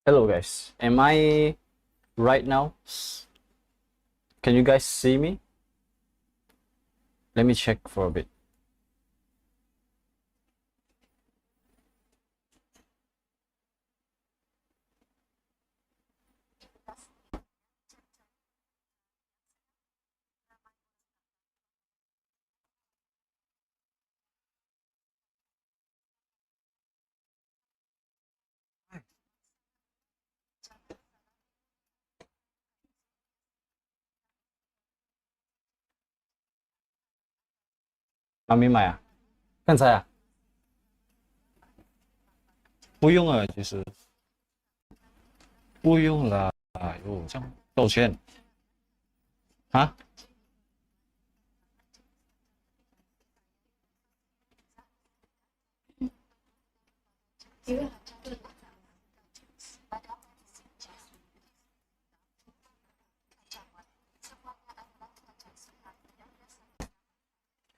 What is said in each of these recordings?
Hello guys, am I right now? Can you guys see me? Let me check for a bit. Mami Maya，刚才啊，不用了，其实不用了。哎呦，这样道歉啊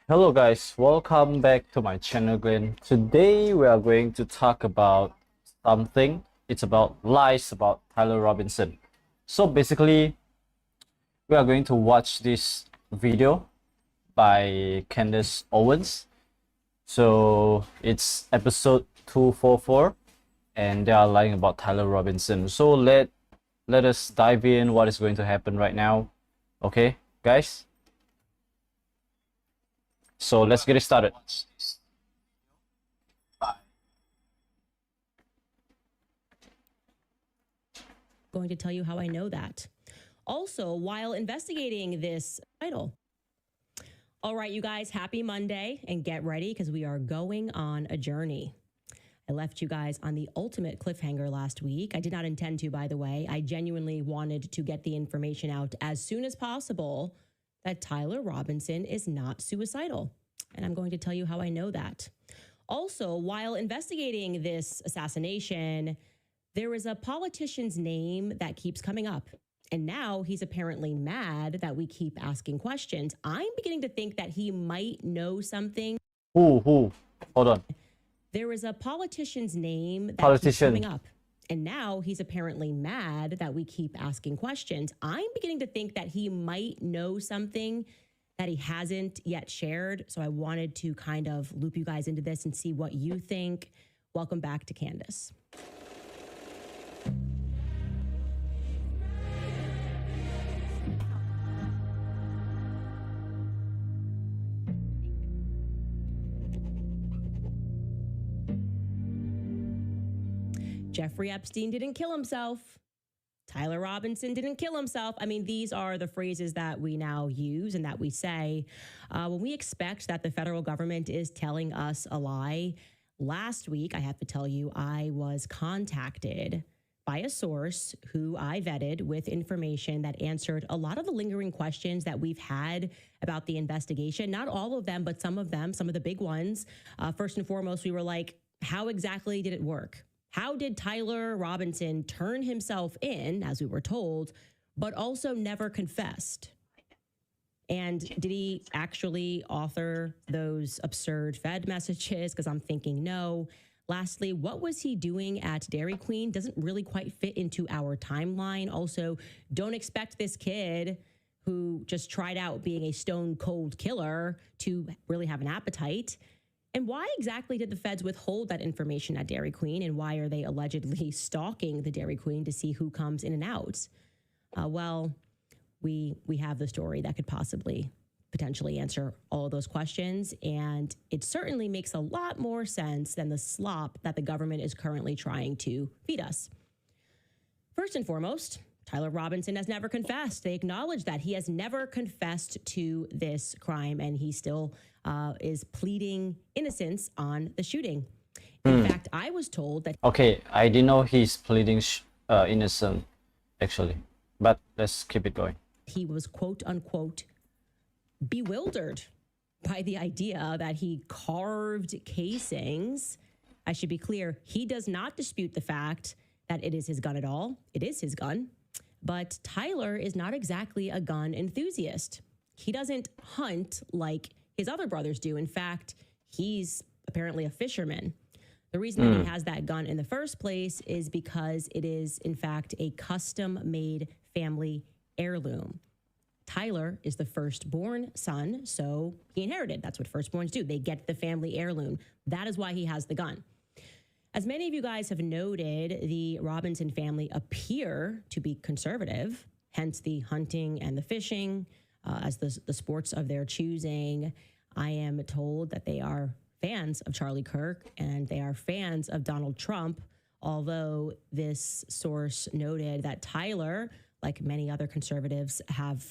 ？Hello guys, welcome back to my channel again. Today we are going to talk about something. It's about lies about Tyler Robinson. So basically, we are going to watch this video by Candace Owens. So it's episode 244 and they are lying about Tyler Robinson. So let us dive in what is going to happen right now. Okay, guys? So let's get it started. Going to tell you how I know that. Also, while investigating this title. All right, you guys, happy Monday and get ready because we are going on a journey. I left you guys on the ultimate cliffhanger last week. I did not intend to, by the way. I genuinely wanted to get the information out as soon as possible that Tyler Robinson is not suicidal. And I'm going to tell you how I know that. Also, while investigating this assassination, there is a politician's name that keeps coming up. And now he's apparently mad that we keep asking questions. I'm beginning to think that he might know something. Who? Hold on. There is a politician's name that keeps coming up. And now he's apparently mad that we keep asking questions. I'm beginning to think that he might know something that he hasn't yet shared. So I wanted to kind of loop you guys into this and see what you think. Welcome back to Candace. Jeffrey Epstein didn't kill himself. Tyler Robinson didn't kill himself. I mean, these are the phrases that we now use and that we say when we expect that the federal government is telling us a lie. Last week, I have to tell you, I was contacted by a source who I vetted with information that answered a lot of the lingering questions that we've had about the investigation. Not all of them, but some of them, some of the big ones. First and foremost, we were like, how exactly did it work? How did Tyler Robinson turn himself in, as we were told, but also never confessed? And did he actually author those absurd Fed messages? Because I'm thinking no. Lastly, what was he doing at Dairy Queen? Doesn't really quite fit into our timeline. Also, don't expect this kid who just tried out being a stone cold killer to really have an appetite. And why exactly did the feds withhold that information at Dairy Queen? And why are they allegedly stalking the Dairy Queen to see who comes in and out? Well, we have the story that could possibly potentially answer all of those questions. And it certainly makes a lot more sense than the slop that the government is currently trying to feed us. First and foremost, Tyler Robinson has never confessed. They acknowledge that he has never confessed to this crime, and he still is pleading innocence on the shooting. In fact, I was told that... Okay, I didn't know he's pleading innocent, actually. But let's keep it going. He was, quote unquote, bewildered by the idea that he carved casings. I should be clear, he does not dispute the fact that it is his gun at all. It is his gun. But Tyler is not exactly a gun enthusiast. He doesn't hunt like his other brothers do. In fact, he's apparently a fisherman. The reason that he has that gun in the first place is because it is, in fact, a custom-made family heirloom. Tyler is the firstborn son, so he inherited. That's what firstborns do. They get the family heirloom. That is why he has the gun. As many of you guys have noted, the Robinson family appear to be conservative, hence the hunting and the fishing as the sports of their choosing. I am told that they are fans of Charlie Kirk and they are fans of Donald Trump, although this source noted that Tyler, like many other conservatives have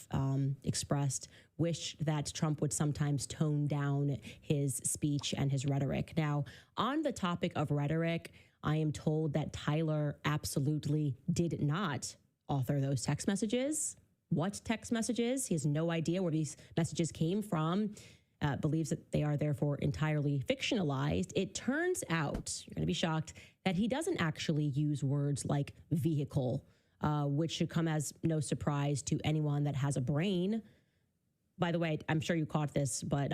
expressed, wished that Trump would sometimes tone down his speech and his rhetoric. Now, on the topic of rhetoric, I am told that Tyler absolutely did not author those text messages. What text messages? He has no idea where these messages came from, believes that they are therefore entirely fictionalized. It turns out, you're going to be shocked, that he doesn't actually use words like vehicle, which should come as no surprise to anyone that has a brain. By the way, I'm sure you caught this, but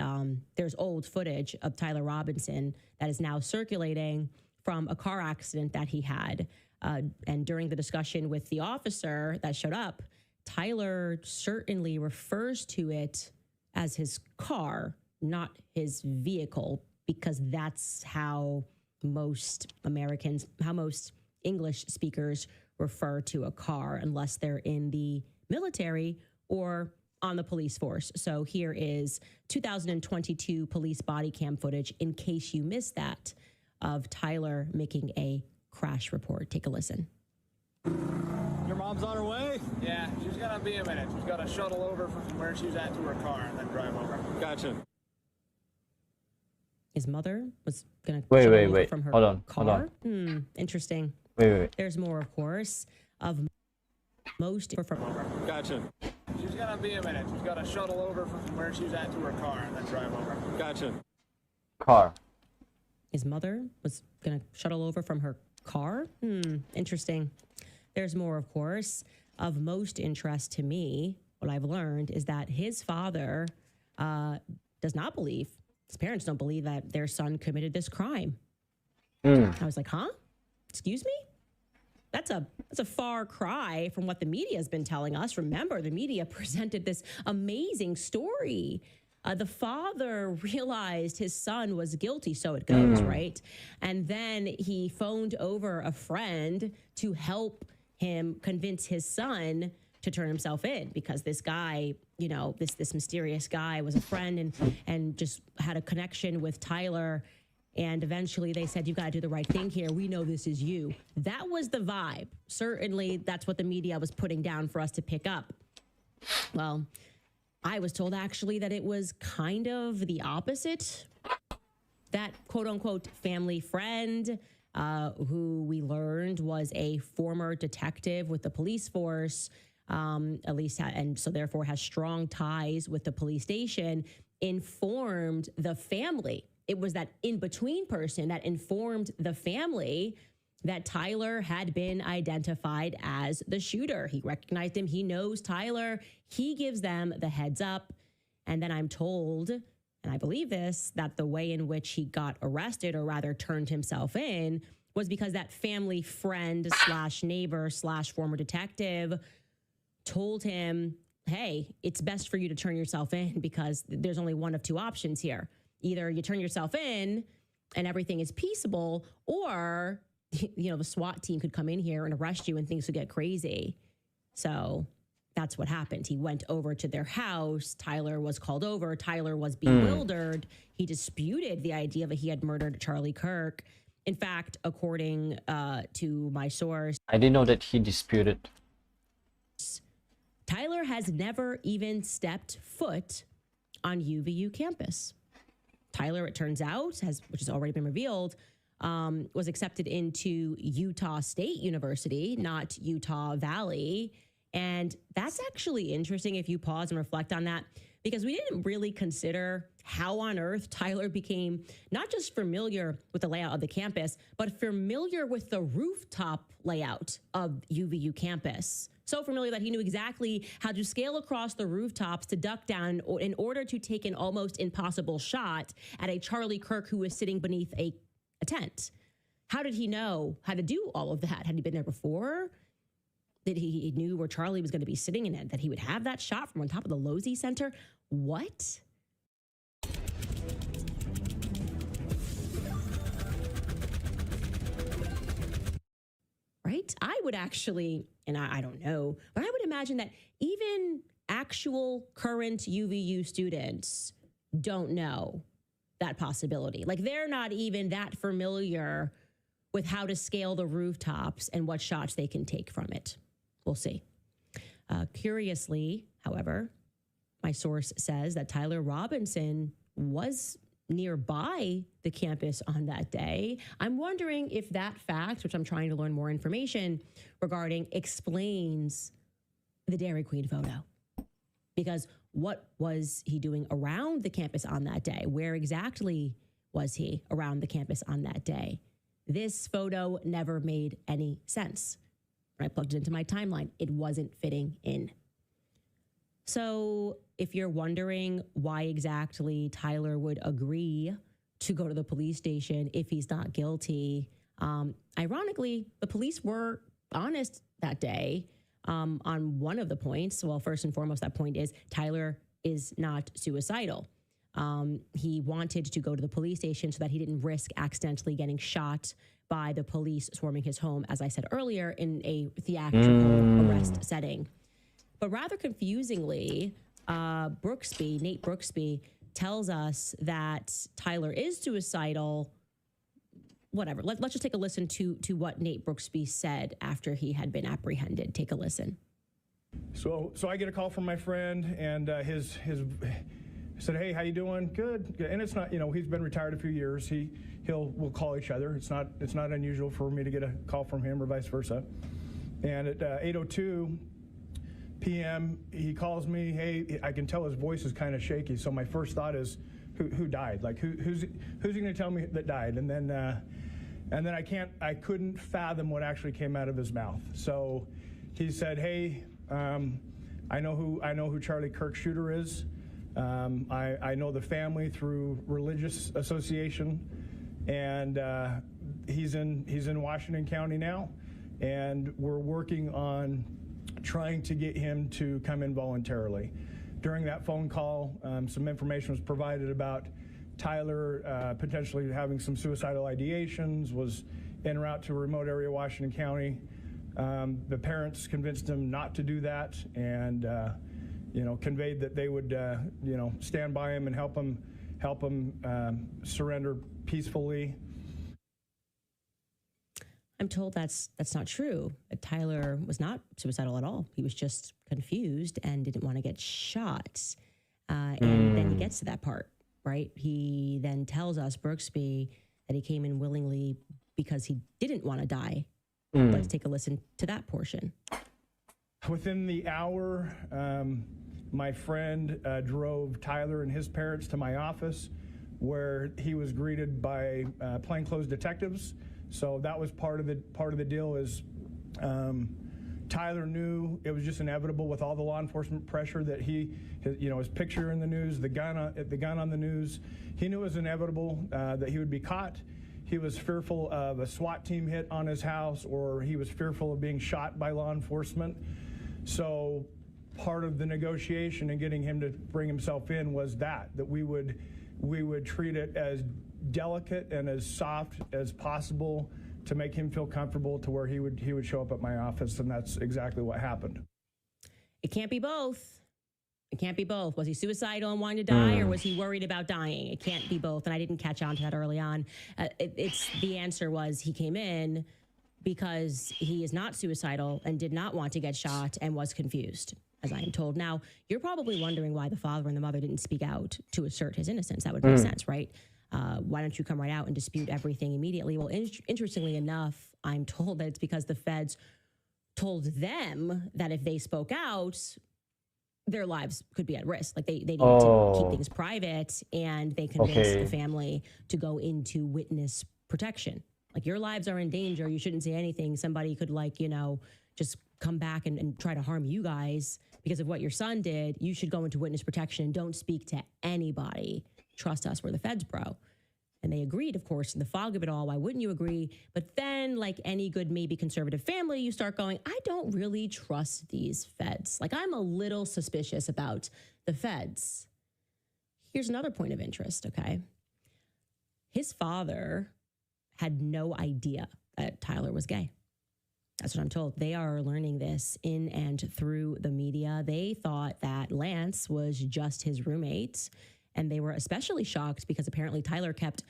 there's old footage of Tyler Robinson that is now circulating from a car accident that he had. And during the discussion with the officer that showed up, Tyler certainly refers to it as his car, not his vehicle, because that's how most Americans, how most English speakers refer to a car, unless they're in the military or on the police force. So here is 2022 police body cam footage, in case you missed that, of Tyler making a crash report. Take a listen. Your mom's on her way? Yeah, she's gonna be a minute. She's got to shuttle over from where she's at to her car and then drive over. Gotcha. His mother was going to Wait. from her Hold car. on. Interesting. Wait. There's more, of course, of most from Gotcha. She's gonna be a minute. She's got to shuttle over from where she's at to her car and then drive over. Gotcha. Car. his mother was going to shuttle over from her car. Interesting. There's more, of course. Of most interest to me, what I've learned is that his father does not believe, his parents don't believe that their son committed this crime. I was like, huh? Excuse me? That's a far cry from what the media has been telling us. Remember, the media presented this amazing story. The father realized his son was guilty, so it goes, right? And then he phoned over a friend to help him convince his son to turn himself in, because this guy, you know, this mysterious guy was a friend and just had a connection with Tyler. And eventually they said, you got to do the right thing here. We know this is you. That was the vibe. Certainly that's what the media was putting down for us to pick up. Well, I was told actually that it was kind of the opposite. That quote unquote family friend, who we learned was a former detective with the police force, at least, and so therefore has strong ties with the police station, informed the family. It was that in-between person that informed the family that Tyler had been identified as the shooter. He recognized him. He knows Tyler. He gives them the heads up. And then I'm told, and I believe this, that the way in which he got arrested, or rather turned himself in, was because that family friend slash neighbor slash former detective told him, hey, it's best for you to turn yourself in because there's only one of two options here. Either you turn yourself in and everything is peaceable, or, you know, the SWAT team could come in here and arrest you and things would get crazy. So that's what happened. He went over to their house. Tyler was called over. Tyler was bewildered. He disputed the idea that he had murdered Charlie Kirk. In fact, according to my source, I didn't know that he disputed. Tyler has never even stepped foot on UVU campus. Tyler, it turns out, which has already been revealed, was accepted into Utah State University, not Utah Valley. And that's actually interesting if you pause and reflect on that, because we didn't really consider how on earth Tyler became not just familiar with the layout of the campus, but familiar with the rooftop layout of UVU campus. So familiar that he knew exactly how to scale across the rooftops to duck down in order to take an almost impossible shot at a Charlie Kirk who was sitting beneath a tent. How did he know how to do all of that? Had he been there before? That he knew where Charlie was going to be sitting in it, that he would have that shot from on top of the Losey Center? What? Right? I would actually, and I don't know, but I would imagine that even actual current UVU students don't know that possibility. Like they're not even that familiar with how to scale the rooftops and what shots they can take from it. We'll see. Curiously, however, my source says that Tyler Robinson was nearby the campus on that day. I'm wondering if that fact, which I'm trying to learn more information regarding, explains the Dairy Queen photo. Because what was he doing around the campus on that day? Where exactly was he around the campus on that day? This photo never made any sense. When I plugged it into my timeline, it wasn't fitting in. So if you're wondering why exactly Tyler would agree to go to the police station if he's not guilty, ironically, the police were honest that day on one of the points. Well, first and foremost, that point is Tyler is not suicidal. He wanted to go to the police station so that he didn't risk accidentally getting shot by the police swarming his home, as I said earlier, in a theatrical arrest setting. But rather confusingly, Nate Brooksby tells us that Tyler is suicidal. Whatever. Let's just take a listen to what Nate Brooksby said after he had been apprehended. Take a listen. So I get a call from my friend, and his said, "Hey, how you doing?" Good. And it's not, he's been retired a few years. We'll call each other. It's not unusual for me to get a call from him or vice versa. And at 8:02 p.m. he calls me. Hey, I can tell his voice is kind of shaky. So my first thought is, who died? Like who's he going to tell me that died? And then I couldn't fathom what actually came out of his mouth. So he said, "Hey, I know who Charlie Kirk's shooter is. I know the family through religious association, and he's in Washington County now, and we're working on trying to get him to come in voluntarily." During that phone call, some information was provided about Tyler potentially having some suicidal ideations, was en route to a remote area of Washington County. The parents convinced him not to do that, and conveyed that they would stand by him and help him surrender peacefully. I'm told that's not true. Tyler was not suicidal at all. He was just confused and didn't want to get shot. And then he gets to that part, right? He then tells us, Brooksby, that he came in willingly because he didn't want to die. Let's take a listen to that portion. Within the hour, my friend drove Tyler and his parents to my office, where he was greeted by plainclothes detectives. So that was part of the deal. Is Tyler knew it was just inevitable with all the law enforcement pressure that his picture in the news, the gun on the news. He knew it was inevitable that he would be caught. He was fearful of a SWAT team hit on his house, or he was fearful of being shot by law enforcement. So part of the negotiation and getting him to bring himself in was that we would treat it as delicate and as soft as possible to make him feel comfortable to where he would show up at my office, and that's exactly what happened. It can't be both. It can't be both. Was he suicidal and wanting to die, or was he worried about dying? It can't be both, and I didn't catch on to that early on. The answer was he came in because he is not suicidal and did not want to get shot and was confused, as I am told. Now, you're probably wondering why the father and the mother didn't speak out to assert his innocence. That would make sense, right? Why don't you come right out and dispute everything immediately? Well, interestingly enough, I'm told that it's because the feds told them that if they spoke out, their lives could be at risk. Like they needed to keep things private, and they convinced the family to go into witness protection. Like, your lives are in danger. You shouldn't say anything. Somebody could just come back and try to harm you guys because of what your son did. You should go into witness protection. Don't speak to anybody. Trust us, we're the feds, bro. And they agreed, of course, in the fog of it all. Why wouldn't you agree? But then, like any good, maybe conservative family, you start going, I don't really trust these feds. Like, I'm a little suspicious about the feds. Here's another point of interest, okay? His father had no idea that Tyler was gay. That's what I'm told. They are learning this in and through the media. They thought that Lance was just his roommate. And they were especially shocked because apparently Tyler kept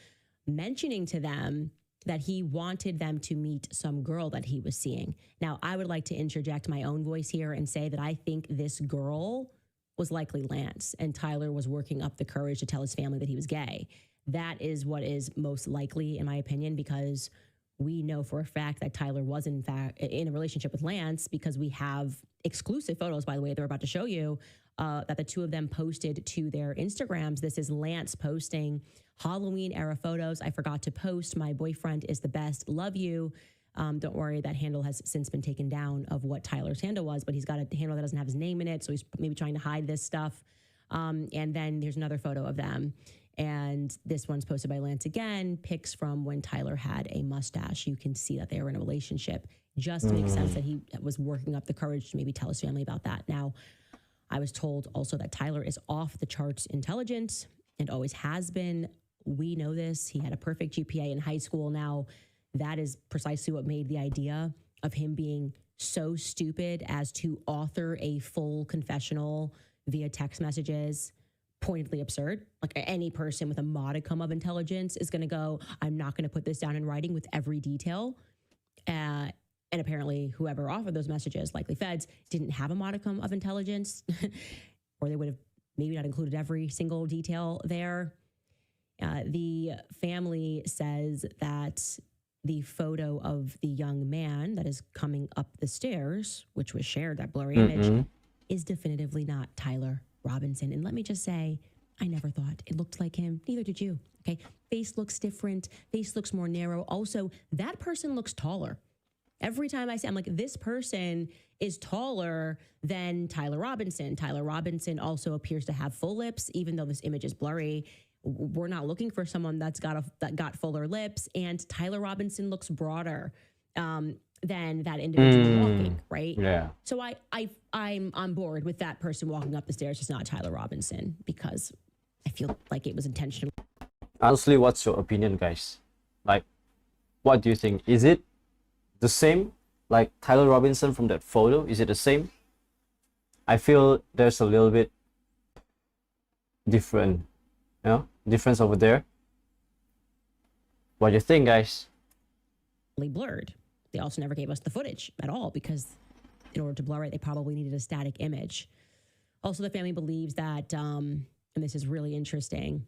mentioning to them that he wanted them to meet some girl that he was seeing. Now, I would like to interject my own voice here and say that I think this girl was likely Lance, and Tyler was working up the courage to tell his family that he was gay. That is what is most likely, in my opinion, because we know for a fact that Tyler was, in fact, in a relationship with Lance, because we have exclusive photos, by the way, they're about to show you, that the two of them posted to their Instagrams. This is Lance posting Halloween era photos. I forgot to post. My boyfriend is the best. Love you. Don't worry, that handle has since been taken down of what Tyler's handle was, but he's got a handle that doesn't have his name in it. So he's maybe trying to hide this stuff. And then there's another photo of them. And this one's posted by Lance again, pics from when Tyler had a mustache. You can see that they were in a relationship. Just makes sense that he was working up the courage to maybe tell his family about that. Now, I was told also that Tyler is off the charts intelligent and always has been. We know this. He had a perfect GPA in high school. Now, that is precisely what made the idea of him being so stupid as to author a full confessional via text messages pointedly absurd. Like, any person with a modicum of intelligence is going to go, I'm not going to put this down in writing with every detail. And apparently whoever offered those messages, likely feds, didn't have a modicum of intelligence, or they would have maybe not included every single detail there. The family says that the photo of the young man that is coming up the stairs, which was shared, that blurry image, is definitively not Tyler Robinson. And let me just say, I never thought it looked like him. Neither did you. Okay. Face looks different. Face looks more narrow. Also, that person looks taller. Every time I say, I'm like, this person is taller than Tyler Robinson. Tyler Robinson also appears to have full lips, even though this image is blurry. We're not looking for someone that got fuller lips. And Tyler Robinson looks broader than that individual walking, right? Yeah. So I'm on board with that person walking up the stairs. It's not Tyler Robinson, because I feel like it was intentional. Honestly, what's your opinion, guys? Like, what do you think? Is it the same like Tyler Robinson from that photo? Is it the same? I feel there's a little bit different, difference over there. What do you think, guys? Blurred. They also never gave us the footage at all, because in order to blur it, they probably needed a static image. Also, the family believes that, and this is really interesting,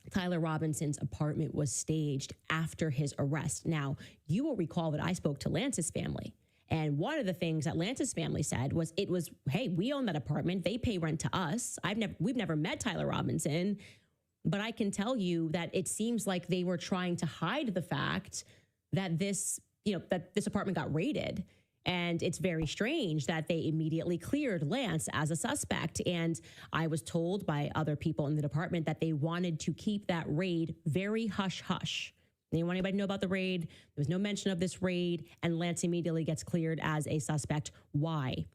Tyler Robinson's apartment was staged after his arrest. Now, you will recall that I spoke to Lance's family, and one of the things that Lance's family said was, hey, we own that apartment. They pay rent to us. We've never met Tyler Robinson, but I can tell you that it seems like they were trying to hide the fact that this apartment got raided. And it's very strange that they immediately cleared Lance as a suspect. And I was told by other people in the department that they wanted to keep that raid very hush-hush. They didn't want anybody to know about the raid. There was no mention of this raid. And Lance immediately gets cleared as a suspect. Why?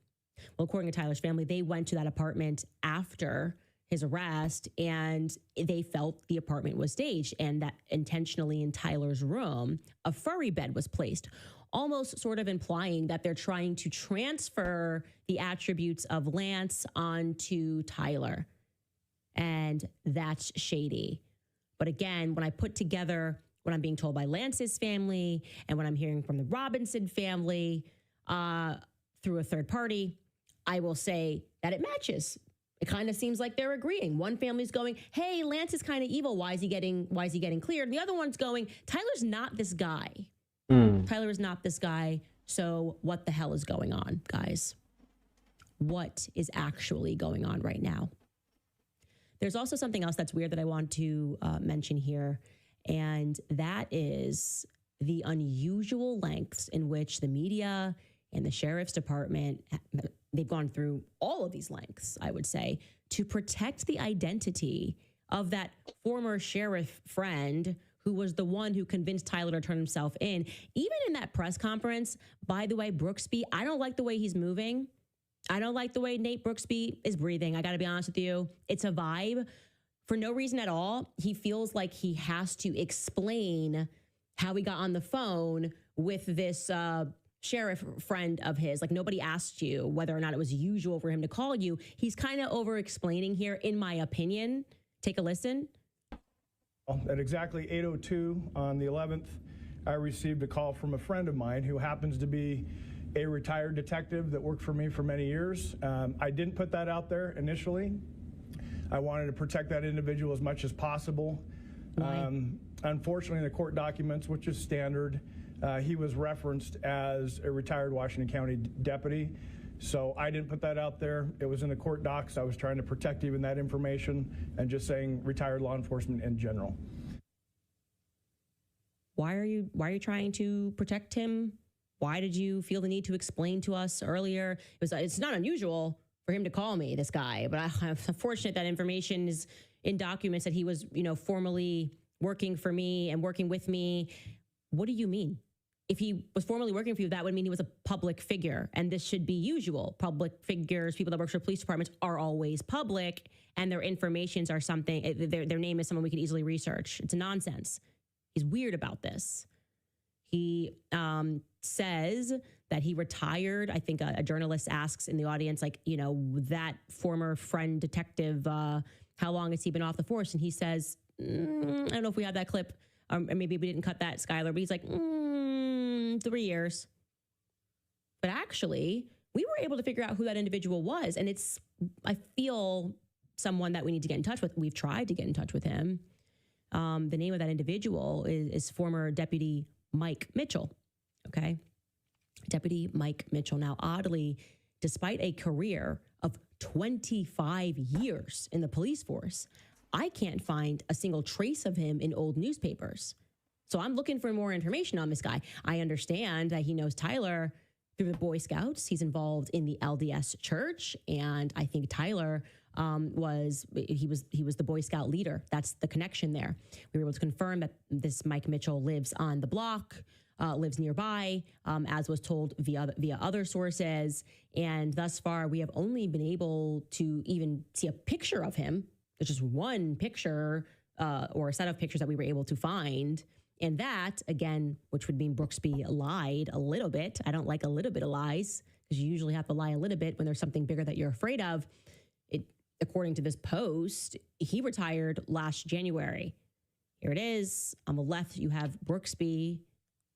Well, according to Tyler's family, they went to that apartment after his arrest, and they felt the apartment was staged, and that intentionally in Tyler's room, a furry bed was placed, almost sort of implying that they're trying to transfer the attributes of Lance onto Tyler. And that's shady. But again, when I put together what I'm being told by Lance's family and what I'm hearing from the Robinson family through a third party, I will say that it matches. It kind of seems like they're agreeing. One family's going, hey, Lance is kind of evil. Why is he getting cleared? And the other one's going, Tyler's not this guy. Tyler is not this guy. So what the hell is going on, guys? What is actually going on right now? There's also something else that's weird that I want to mention here. And that is the unusual lengths in which the media and the sheriff's department, they've gone through all of these lengths, I would say, to protect the identity of that former sheriff friend who was the one who convinced Tyler to turn himself in. Even in that press conference, by the way, Brooksby, I don't like the way he's moving. I don't like the way Nate Brooksby is breathing. I got to be honest with you. It's a vibe. For no reason at all, he feels like he has to explain how he got on the phone with this sheriff friend of his. Like, nobody asked you whether or not it was usual for him to call you. He's kind of over explaining here, in my opinion. Take a listen. At exactly 8:02 on the 11th, I received a call from a friend of mine who happens to be a retired detective that worked for me for many years. I didn't put that out there initially. I wanted to protect that individual as much as possible. Unfortunately, in the court documents, which is standard, he was referenced as a retired Washington County deputy. So I didn't put that out there. It was in the court docs. I was trying to protect even that information and just saying retired law enforcement in general. Why are you trying to protect him? Why did you feel the need to explain to us earlier? It's not unusual for him to call me, this guy, but I'm fortunate that information is in documents that he was, formally working for me and working with me. What do you mean? If he was formally working for you, that would mean he was a public figure, and this should be usual. Public figures, people that work for police departments, are always public, and their informations are something, their name is someone we could easily research. It's nonsense. He's weird about this. He says that he retired. I think a journalist asks in the audience, that former friend detective, how long has he been off the force? And he says, I don't know if we have that clip, or maybe we didn't cut that, Skylar, but he's like, 3 years. But actually, we were able to figure out who that individual was. And I feel, someone that we need to get in touch with. We've tried to get in touch with him. The name of that individual is former Deputy Mike Mitchell. Okay. Deputy Mike Mitchell. Now, oddly, despite a career of 25 years in the police force, I can't find a single trace of him in old newspapers. So I'm looking for more information on this guy. I understand that he knows Tyler through the Boy Scouts. He's involved in the LDS church. And I think Tyler was the Boy Scout leader. That's the connection there. We were able to confirm that this Mike Mitchell lives on the block, lives nearby, as was told via other sources. And thus far, we have only been able to even see a picture of him. There's just one picture or a set of pictures that we were able to find. And that, again, which would mean Brooksby lied a little bit. I don't like a little bit of lies, because you usually have to lie a little bit when there's something bigger that you're afraid of. According to this post, he retired last January. Here it is. On the left, you have Brooksby.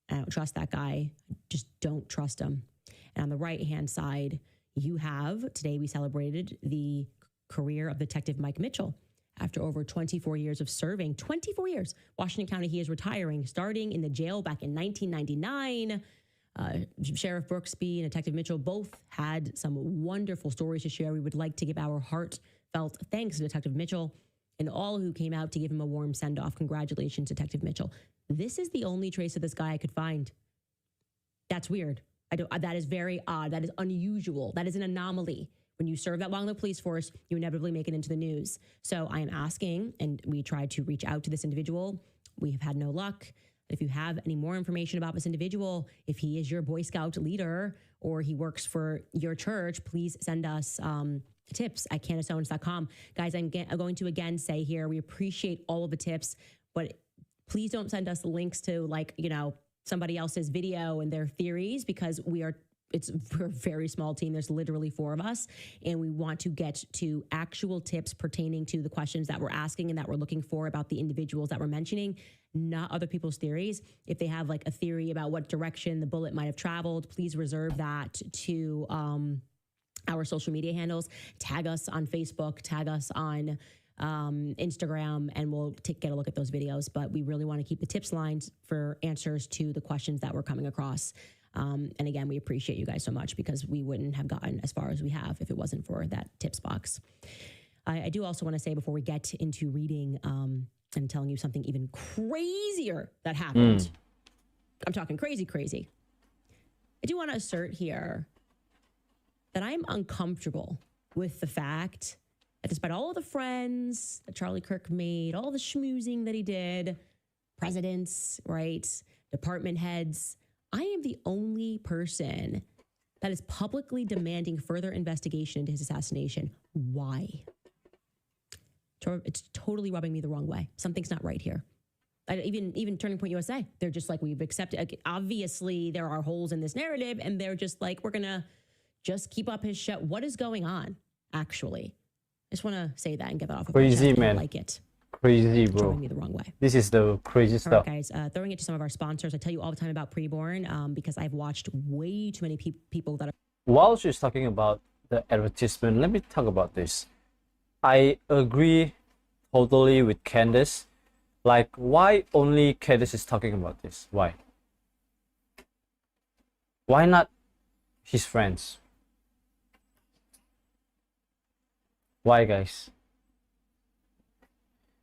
I don't trust that guy. I just don't trust him. And on the right-hand side, you have, today we celebrated the career of Detective Mike Mitchell. After over 24 years of serving, 24 years, Washington County, he is retiring, starting in the jail back in 1999. Sheriff Brooksby and Detective Mitchell both had some wonderful stories to share. We would like to give our heartfelt thanks to Detective Mitchell and all who came out to give him a warm send-off. Congratulations, Detective Mitchell. This is the only trace of this guy I could find. That's weird. That is very odd. That is unusual. That is an anomaly. When you serve that long in the police force, you inevitably make it into the news. So I am asking, and we tried to reach out to this individual. We have had no luck. If you have any more information about this individual, if he is your Boy Scout leader or he works for your church, please send us tips at CandaceOwens.com. Guys, I'm going to again say here, we appreciate all of the tips, but please don't send us links to somebody else's video and their theories, because we're a very small team. There's literally 4 of us, and we want to get to actual tips pertaining to the questions that we're asking and that we're looking for about the individuals that we're mentioning, not other people's theories. If they have a theory about what direction the bullet might have traveled, please reserve that to our social media handles. Tag us on Facebook, tag us on Instagram, and we'll get a look at those videos. But we really want to keep the tips lines for answers to the questions that we're coming across. And again, we appreciate you guys so much, because we wouldn't have gotten as far as we have if it wasn't for that tips box. I do also want to say, before we get into reading and telling you something even crazier that happened, I'm talking crazy. I do want to assert here that I'm uncomfortable with the fact that despite all of the friends that Charlie Kirk made, all the schmoozing that he did, presidents, right? Department heads. I am the only person that is publicly demanding further investigation into his assassination. Why? It's totally rubbing me the wrong way. Something's not right here. Even Turning Point USA, they're just like, we've accepted. Like, obviously, there are holes in this narrative, and they're just like, we're gonna just keep up his show. What is going on? Actually, I just want to say that and get that off. Crazy, man. I like it. Crazy, It's bro. rubbing me the wrong way. This is the crazy All stuff. right, guys, throwing it to some of our sponsors. I tell you all the time about Preborn because I've watched way too many people that are. While she's talking about the advertisement, let me talk about this. I agree totally with Candace. Like, why only Candace is talking about this? Why? Why not his friends? Why, guys?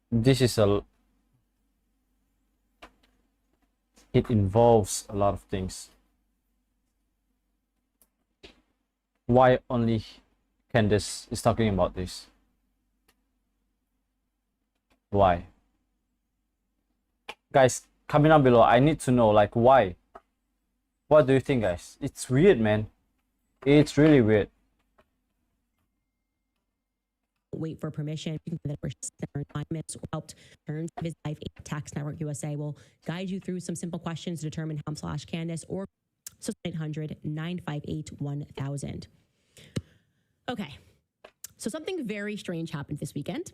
This is it involves a lot of things. Why only Candace is talking about this? Why? Guys, comment down below. I need to know, like, why? What do you think, guys? It's weird, man. It's really weird. Wait for permission. Helped terms of his life. Tax Network USA will guide you through some simple questions to determine how/Candace or so 800-958-1000. Okay, so something very strange happened this weekend,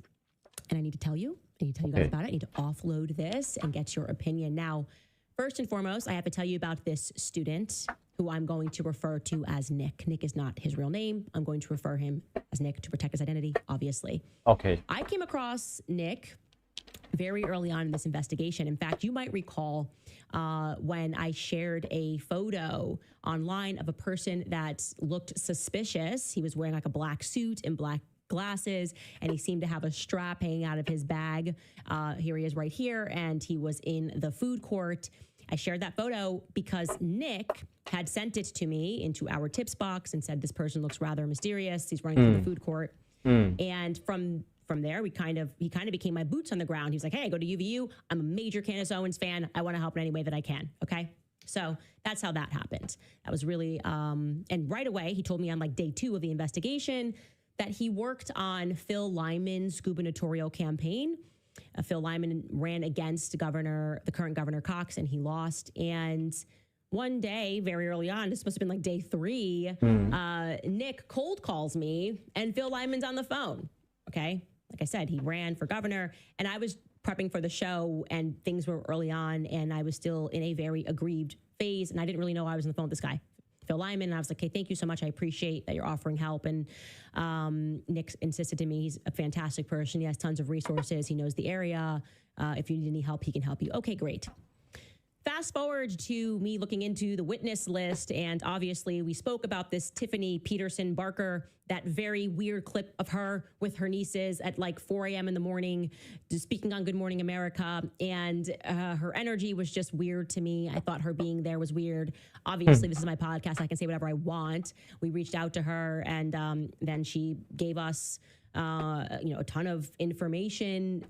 and I need to tell you. I need to tell you guys about it. I need to offload this and get your opinion. Now, first and foremost, I have to tell you about this student who I'm going to refer to as Nick. Nick is not his real name. I'm going to refer him as Nick to protect his identity, obviously. Okay. I came across Nick very early on in this investigation. In fact, you might recall when I shared a photo online of a person that looked suspicious. He was wearing like a black suit and black glasses, and he seemed to have a strap hanging out of his bag. Here he is right here, and he was in the food court. I shared that photo because Nick had sent it to me into our tips box and said, this person looks rather mysterious. He's running through the food court. And from there, he kind of became my boots on the ground. He was like, hey, I go to UVU. I'm a major Candace Owens fan. I want to help in any way that I can. Okay. So that's how that happened. That was really, and right away, he told me on like day 2 of the investigation that he worked on Phil Lyman's gubernatorial campaign. Phil Lyman ran against the current Governor Cox, and he lost. And one day, very early on, this must have been like day 3, Nick cold calls me, and Phil Lyman's on the phone. Okay. Like I said, he ran for governor, and I was prepping for the show, and things were early on, and I was still in a very aggrieved phase, and I didn't really know I was on the phone with this guy, Phil Lyman. And I was like, hey, thank you so much. I appreciate that you're offering help. And Nick insisted to me, he's a fantastic person. He has tons of resources. He knows the area. If you need any help, he can help you. Okay, great. Fast forward to me looking into the witness list, and obviously we spoke about this Tiffany Peterson Barker, that very weird clip of her with her nieces at like 4 a.m. in the morning, just speaking on Good Morning America, and her energy was just weird to me. I thought her being there was weird. Obviously, this is my podcast. I can say whatever I want. We reached out to her, and then she gave us, a ton of information,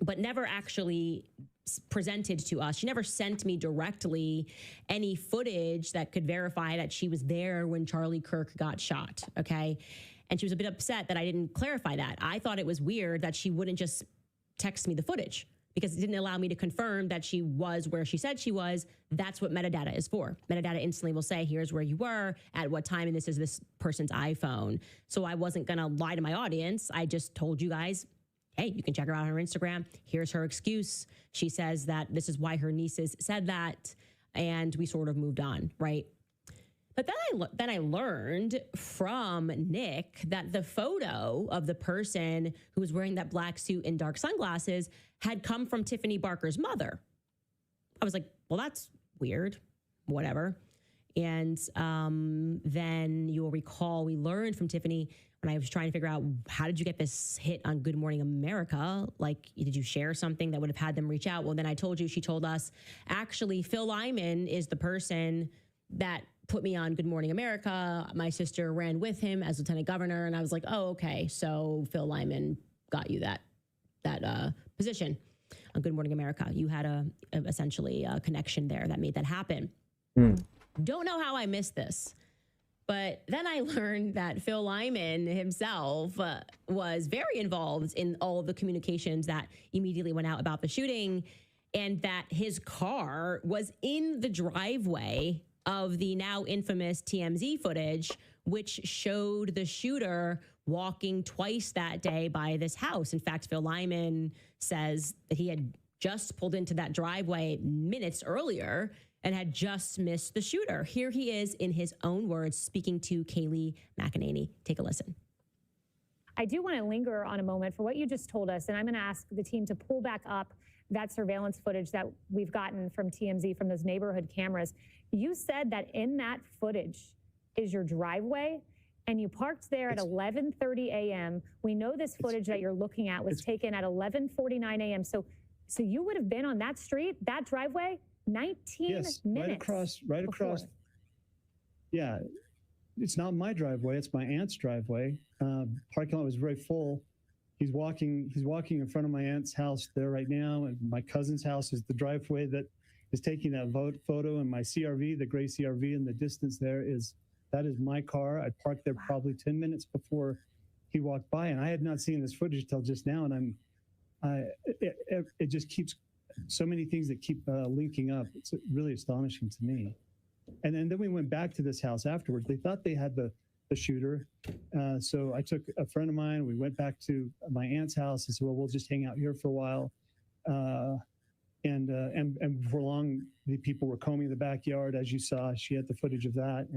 but never actually presented to us. She never sent me directly any footage that could verify that she was there when Charlie Kirk got shot. Okay. And she was a bit upset that I didn't clarify that. I thought it was weird that she wouldn't just text me the footage, because it didn't allow me to confirm that she was where she said she was. That's what metadata is for. Metadata instantly will say, here's where you were, at what time, and this is this person's iPhone. So I wasn't going to lie to my audience. I just told you guys, hey, you can check her out on her Instagram. Here's her excuse. She says that this is why her nieces said that, and we sort of moved on, right? But then I learned from Nick that the photo of the person who was wearing that black suit and dark sunglasses had come from Tiffany Barker's mother. I was like, well, that's weird, whatever. And then you'll recall we learned from Tiffany when I was trying to figure out, how did you get this hit on Good Morning America? Like, did you share something that would have had them reach out? Well, then I told you, she told us, actually, Phil Lyman is the person that put me on Good Morning America. My sister ran with him as lieutenant governor. And I was like, oh, okay. So Phil Lyman got you that position. on Good Morning America. You had essentially a connection there that made that happen. Don't know how I missed this, but then I learned that Phil Lyman himself was very involved in all of the communications that immediately went out about the shooting, and that his car was in the driveway of the now infamous TMZ footage, which showed the shooter walking twice that day by this house. In fact, Phil Lyman says that he had just pulled into that driveway minutes earlier and had just missed the shooter. Here he is in his own words speaking to Kaylee McEnany. Take a listen. I do want to linger on a moment for what you just told us, and I'm going to ask the team to pull back up that surveillance footage that we've gotten from TMZ, from those neighborhood cameras. You said that in that footage is your driveway, and you parked there at 11:30 a.m. We know this footage that you're looking at was taken at 11:49 a.m. So you would have been on that street, that driveway, 19 minutes. Right across. Yeah, it's not my driveway. It's my aunt's driveway. Parking lot was very full. He's walking in front of my aunt's house there right now. And my cousin's house is the driveway that is taking that photo. And my CRV, the gray CRV in the distance there that is my car. I parked there probably 10 minutes before he walked by. And I had not seen this footage till just now. And it just keeps so many things that keep linking up. It's really astonishing to me. And then we went back to this house afterwards. They thought they had the shooter. So I took a friend of mine. We went back to my aunt's house and said, well, we'll just hang out here for a while. And before long, the people were combing the backyard, as you saw. She had the footage of that.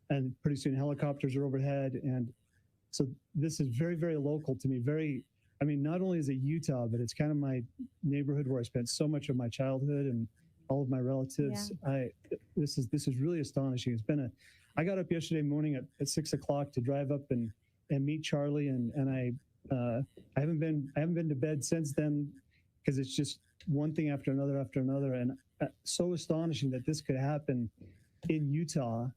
And pretty soon helicopters are overhead. And so this is very, very local to me. Not only is it Utah, but it's kind of my neighborhood where I spent so much of my childhood and all of my relatives. Yeah. This is really astonishing. I got up yesterday morning at 6 o'clock to drive up and meet Charlie, and I haven't been to bed since then, because it's just one thing after another, and so astonishing that this could happen in Utah.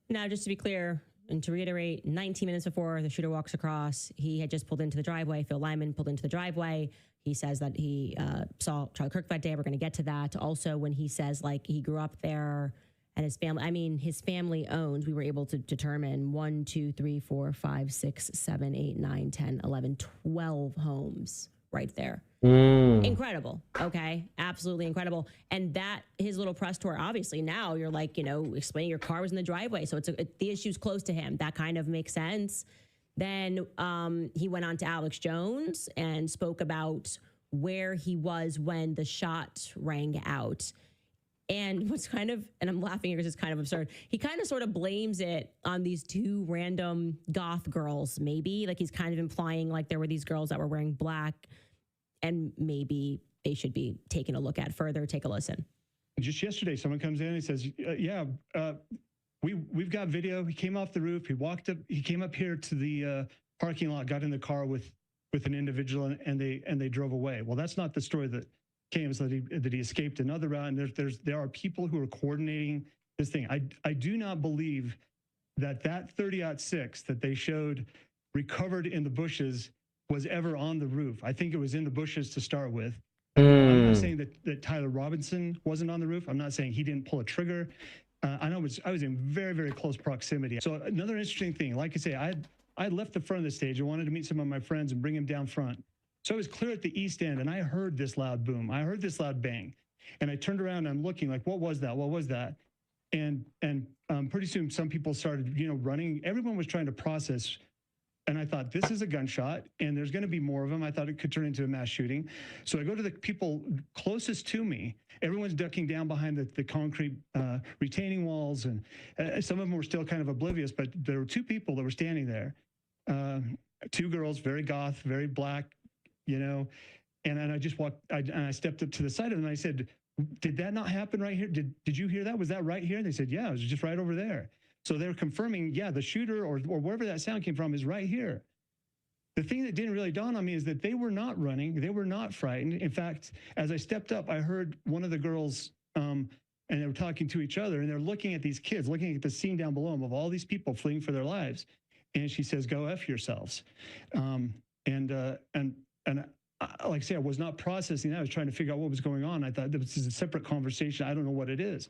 Now, just to be clear, and to reiterate, 19 minutes before the shooter walks across, he had just pulled into the driveway. Phil Lyman pulled into the driveway. He says that he saw Charlie Kirk that day. We're going to get to that. Also, when he says, like, he grew up there and his family owns, we were able to determine 1, 2, 3, 4, 5, 6, 7, 8, 9, 10, 11, 12 homes right there. Incredible. Okay. Absolutely incredible. And that, his little press tour, obviously now you're like, explaining your car was in the driveway. So the issue's close to him. That kind of makes sense. Then he went on to Alex Jones and spoke about where he was when the shot rang out. And what's kind of, and I'm laughing here because it's kind of absurd, he kind of sort of blames it on these two random goth girls, maybe. Like he's kind of implying like there were these girls that were wearing black and maybe they should be taken a look at further. Take a listen. Just yesterday, someone comes in and says, we've got video. He came off the roof. He came up here to the parking lot, got in the car with an individual, and they drove away. Well, that's not the story that came, so that he escaped another route. And there are people who are coordinating this thing. I do not believe that 30-06 that they showed recovered in the bushes was ever on the roof. I think it was in the bushes to start with. I'm not saying that Tyler Robinson wasn't on the roof. I'm not saying he didn't pull a trigger. I know I was in very, very close proximity. So another interesting thing, like I say, I left the front of the stage. I wanted to meet some of my friends and bring them down front. So I was clear at the east end, and I heard this loud boom. I heard this loud bang. And I turned around and I'm looking like, what was that? What was that? And pretty soon some people started, running. Everyone was trying to process. And I thought, this is a gunshot, and there's going to be more of them. I thought it could turn into a mass shooting. So I go to the people closest to me. Everyone's ducking down behind the concrete retaining walls, and some of them were still kind of oblivious, but there were two people that were standing there. Two girls, very goth, very black, and then I just walked, and I stepped up to the side of them, and I said, did that not happen right here? Did you hear that? Was that right here? And they said, yeah, it was just right over there. So they're confirming, yeah, the shooter or wherever that sound came from is right here. The thing that didn't really dawn on me is that they were not running. They were not frightened. In fact, as I stepped up, I heard one of the girls, and they were talking to each other, and they're looking at these kids, looking at the scene down below them of all these people fleeing for their lives. And she says, go F yourselves. And And like I say, I was not processing that. I was trying to figure out what was going on. I thought this is a separate conversation. I don't know what it is.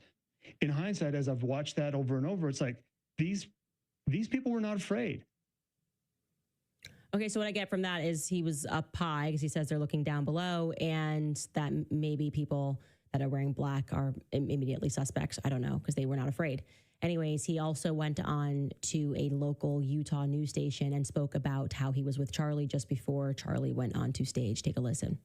In hindsight, as I've watched that over and over, it's like these people were not afraid. Okay, so what I get from that is he was up high because he says they're looking down below, and that maybe people that are wearing black are immediately suspects. I don't know, because they were not afraid. Anyways, he also went on to a local Utah news station and spoke about how he was with Charlie just before Charlie went on to stage. Take a listen.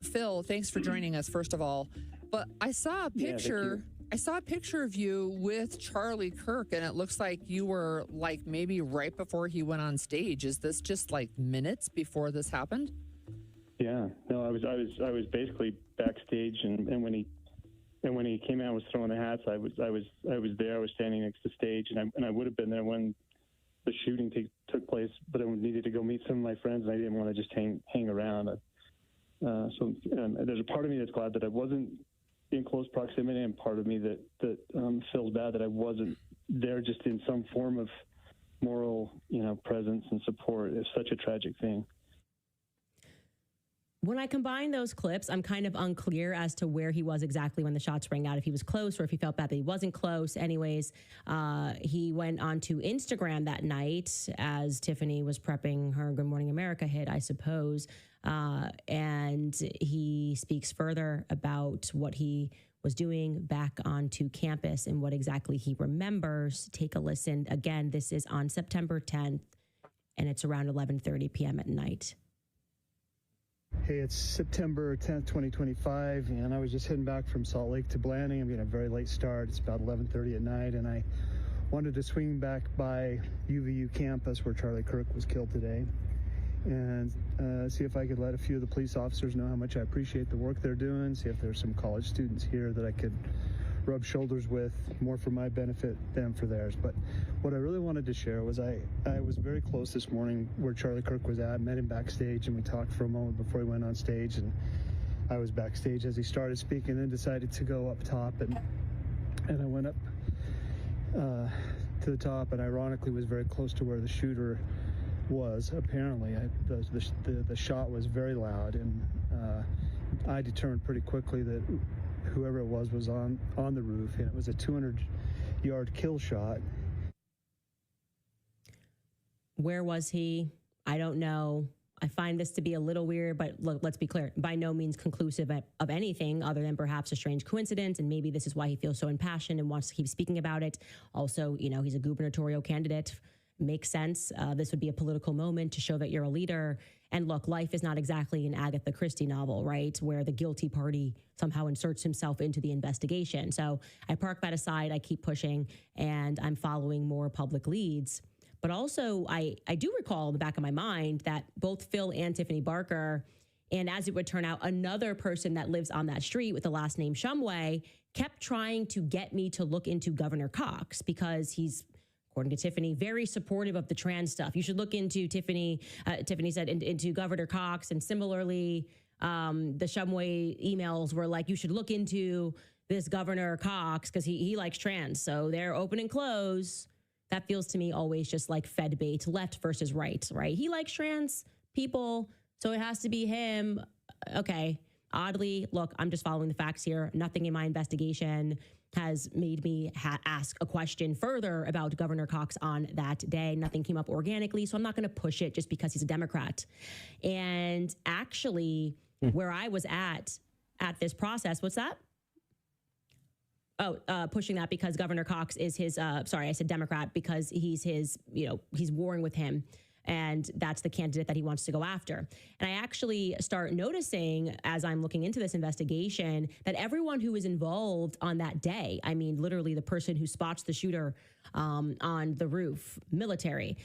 Phil, thanks for joining us, first of all. But I saw a picture. I saw a picture of you with Charlie Kirk, and it looks like you were like maybe right before he went on stage. Is this just like minutes before this happened? Yeah, no, I was basically backstage, and when he came out and was throwing the hats, I was there. I was standing next to the stage, and I would have been there when the shooting took place, but I needed to go meet some of my friends, and I didn't want to just hang around. So there's a part of me that's glad that I wasn't in close proximity, and part of me that feels bad that I wasn't there, just in some form of moral, presence and support. It's such a tragic thing. When I combine those clips, I'm kind of unclear as to where he was exactly when the shots rang out, if he was close or if he felt bad that he wasn't close. Anyways, he went onto Instagram that night as Tiffany was prepping her Good Morning America hit, I suppose. And he speaks further about what he was doing back onto campus and what exactly he remembers. Take a listen. Again, this is on September 10th, and it's around 11:30 p.m. at night. Hey, it's September 10th, 2025, and I was just heading back from Salt Lake to Blanding. I'm getting a very late start. It's about 11:30 at night, and I wanted to swing back by UVU campus where Charlie Kirk was killed today and see if I could let a few of the police officers know how much I appreciate the work they're doing, see if there's some college students here that I could rub shoulders with, more for my benefit than for theirs. But what I really wanted to share was I was very close this morning where Charlie Kirk was at, met him backstage, and we talked for a moment before he went on stage, and I was backstage as he started speaking, and then decided to go up top, and I went up to the top, and ironically was very close to where the shooter was. Apparently, the shot was very loud, and I determined pretty quickly that whoever it was on the roof, and it was a 200-yard kill shot. Where was he? I don't know. I find this to be a little weird, but look, let's be clear, by no means conclusive of anything other than perhaps a strange coincidence. And maybe this is why he feels so impassioned and wants to keep speaking about it. Also, he's a gubernatorial candidate. Makes sense. This would be a political moment to show that you're a leader. And look, life is not exactly an Agatha Christie novel, right? Where the guilty party somehow inserts himself into the investigation. So I park that aside. I keep pushing, and I'm following more public leads. But also, I do recall in the back of my mind that both Phil and Tiffany Barker, and as it would turn out, another person that lives on that street with the last name Shumway, kept trying to get me to look into Governor Cox because he's, according to Tiffany, very supportive of the trans stuff. You should look into Tiffany said, into Governor Cox. And similarly, the Shumway emails were like, you should look into this Governor Cox because he likes trans. So they're open and close. That feels to me always just like Fed bait, left versus right? He likes trans people, so it has to be him. Okay. Oddly, look, I'm just following the facts here. Nothing in my investigation has made me ask a question further about Governor Cox on that day. Nothing came up organically, so I'm not going to push it just because he's a Democrat. And actually, where I was at this process, what's that? Pushing that because Governor Cox is his, sorry, I said Democrat because he's his, he's warring with him. And that's the candidate that he wants to go after. And I actually start noticing as I'm looking into this investigation that everyone who was involved on that day, I mean, literally the person who spots the shooter on the roof, military,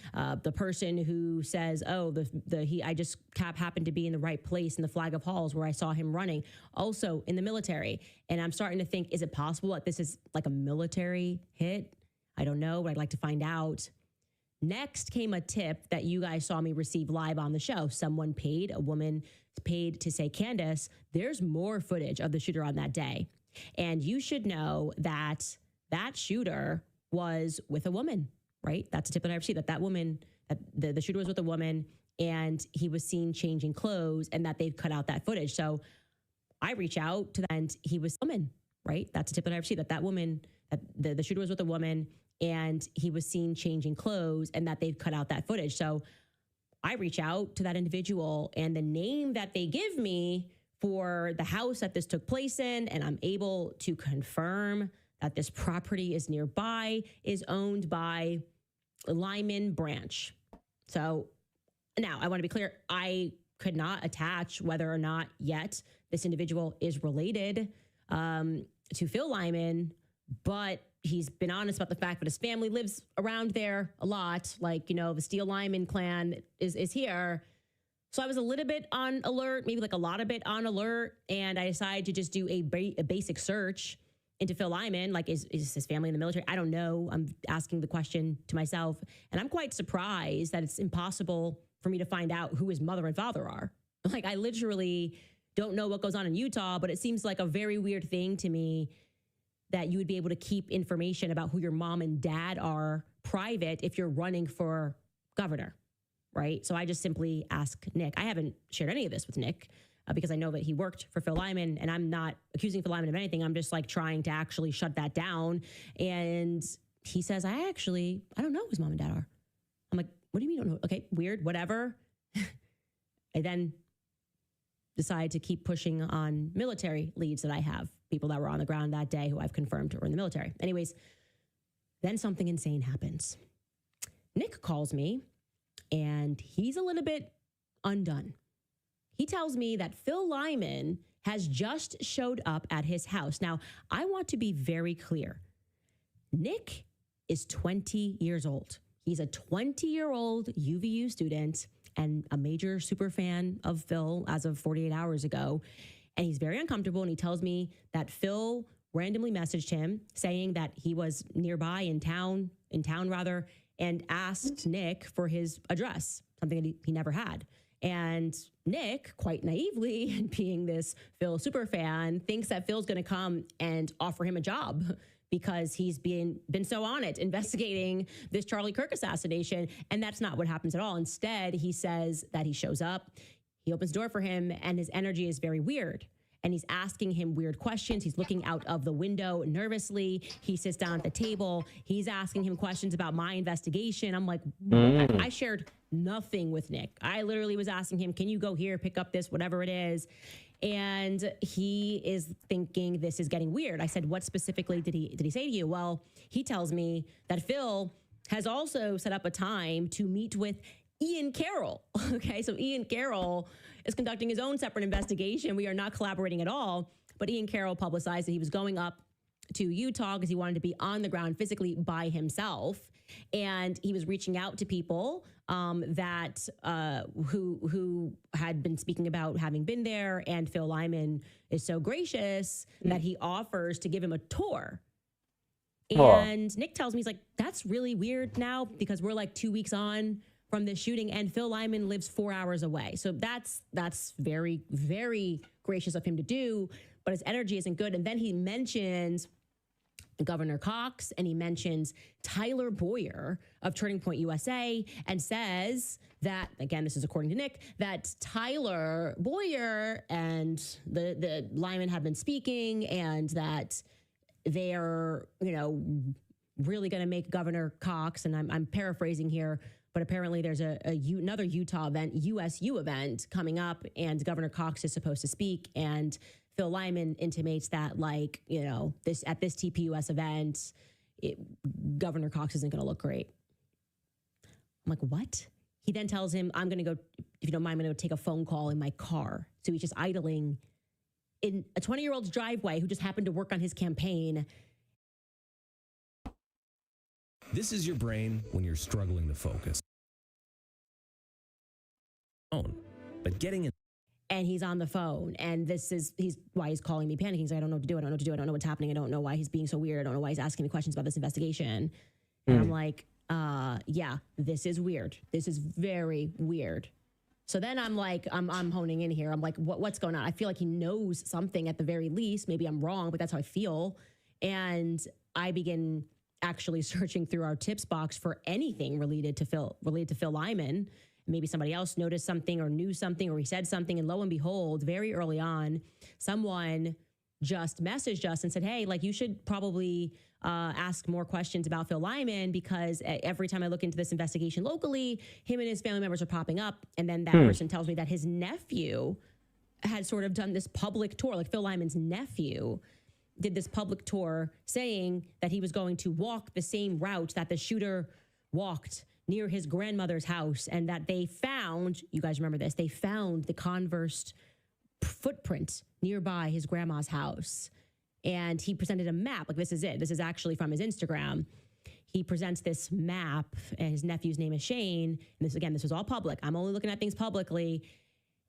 the person who says, I just happened to be in the right place in the Flag of Halls where I saw him running, also in the military. And I'm starting to think, is it possible that this is like a military hit? I don't know, but I'd like to find out. Next came a tip that you guys saw me receive live on the show. A woman paid to say, Candace, there's more footage of the shooter on that day. And you should know that that shooter was with a woman, right? That's a tip that I received, that woman, that the shooter was with a woman. and he was seen changing clothes and that they've cut out that footage. So I reach out to them and he was a woman, right? That's a tip that I received, that woman, that the shooter was with a woman and he was seen changing clothes and that they've cut out that footage. So I reach out to that individual and the name that they give me for the house that this took place in, and I'm able to confirm that this property is nearby, is owned by Lyman branch. So now I want to be clear, I could not attach whether or not yet this individual is related to Phil Lyman, but he's been honest about the fact that his family lives around there a lot. Like, you know, the Steele Lyman clan is here. So I was a little bit on alert, maybe like a lot of bit on alert. And I decided to just do a basic search into Phil Lyman. Like, is his family in the military? I don't know. I'm asking the question to myself. And I'm quite surprised that it's impossible for me to find out who his mother and father are. Like, I literally don't know what goes on in Utah, but it seems like a very weird thing to me that you would be able to keep information about who your mom and dad are private if you're running for governor, right? So I just simply ask Nick. I haven't shared any of this with Nick because I know that he worked for Phil Lyman, and I'm not accusing Phil Lyman of anything. I'm just like trying to actually shut that down. And he says, I don't know who his mom and dad are. I'm like, what do you mean you don't know? Okay, weird, whatever. I then decide to keep pushing on military leads that I have, people that were on the ground that day who I've confirmed were in the military. Anyways, then something insane happens. Nick calls me and he's a little bit undone. He tells me that Phil Lyman has just showed up at his house. Now, I want to be very clear. Nick is 20 years old. He's a 20-year-old UVU student and a major super fan of Phil as of 48 hours ago. And he's very uncomfortable. And he tells me that Phil randomly messaged him saying that he was nearby in town, and asked Nick for his address, something that he never had. And Nick, quite naively, and being this Phil super fan, thinks that Phil's going to come and offer him a job because he's been so on it, investigating this Charlie Kirk assassination. And that's not what happens at all. Instead, he says that he shows up, he opens the door for him, and his energy is very weird. And he's asking him weird questions. He's looking out of the window nervously. He sits down at the table. He's asking him questions about my investigation. I'm like, I shared nothing with Nick. I literally was asking him, can you go here, pick up this, whatever it is. And he is thinking this is getting weird. I said, what specifically did he say to you? Well, he tells me that Phil has also set up a time to meet with Ian Carroll. Okay, so Ian Carroll is conducting his own separate investigation. We are not collaborating at all, but Ian Carroll publicized that he was going up to Utah because he wanted to be on the ground physically by himself. And he was reaching out to people that who had been speaking about having been there. And Phil Lyman is so gracious that he offers to give him a tour. And Nick tells me, he's like, that's really weird now because we're like 2 weeks on from this shooting and Phil Lyman lives 4 hours away. So that's very, very gracious of him to do, but his energy isn't good. And then he mentions Governor Cox and he mentions Tyler Boyer of Turning Point USA and says that, again, this is according to Nick, that Tyler Boyer and the Lyman have been speaking and that they're, really going to make Governor Cox, and I'm paraphrasing here, but apparently there's another Utah event, USU event coming up, and Governor Cox is supposed to speak. And Phil Lyman intimates that, this TPUS event, Governor Cox isn't going to look great. I'm like, what? He then tells him, I'm going to go, if you don't mind, I'm going to take a phone call in my car. So he's just idling in a 20-year-old's driveway who just happened to work on his campaign. This is your brain when you're struggling to focus. But getting in. And he's on the phone, and he's why he's calling me panicking. He's like, I don't know what to do. I don't know what to do. I don't know what's happening. I don't know why he's being so weird. I don't know why he's asking me questions about this investigation. And I'm like, yeah, this is weird. This is very weird. So then I'm like, I'm honing in here. I'm like, what's going on? I feel like he knows something at the very least. Maybe I'm wrong, but that's how I feel. And I begin actually searching through our tips box for anything related to Phil Lyman. Maybe somebody else noticed something or knew something or he said something. And lo and behold, very early on, someone just messaged us and said, hey, like you should probably ask more questions about Phil Lyman, because every time I look into this investigation locally, him and his family members are popping up. And then that person tells me that his nephew had sort of done this public tour, like Phil Lyman's nephew did this public tour saying that he was going to walk the same route that the shooter walked near his grandmother's house, and that they found, you guys remember this, they found the Converse footprint nearby his grandma's house. And he presented a map, like this is it. This is actually from his Instagram. He presents this map, and his nephew's name is Shane. And this was all public. I'm only looking at things publicly.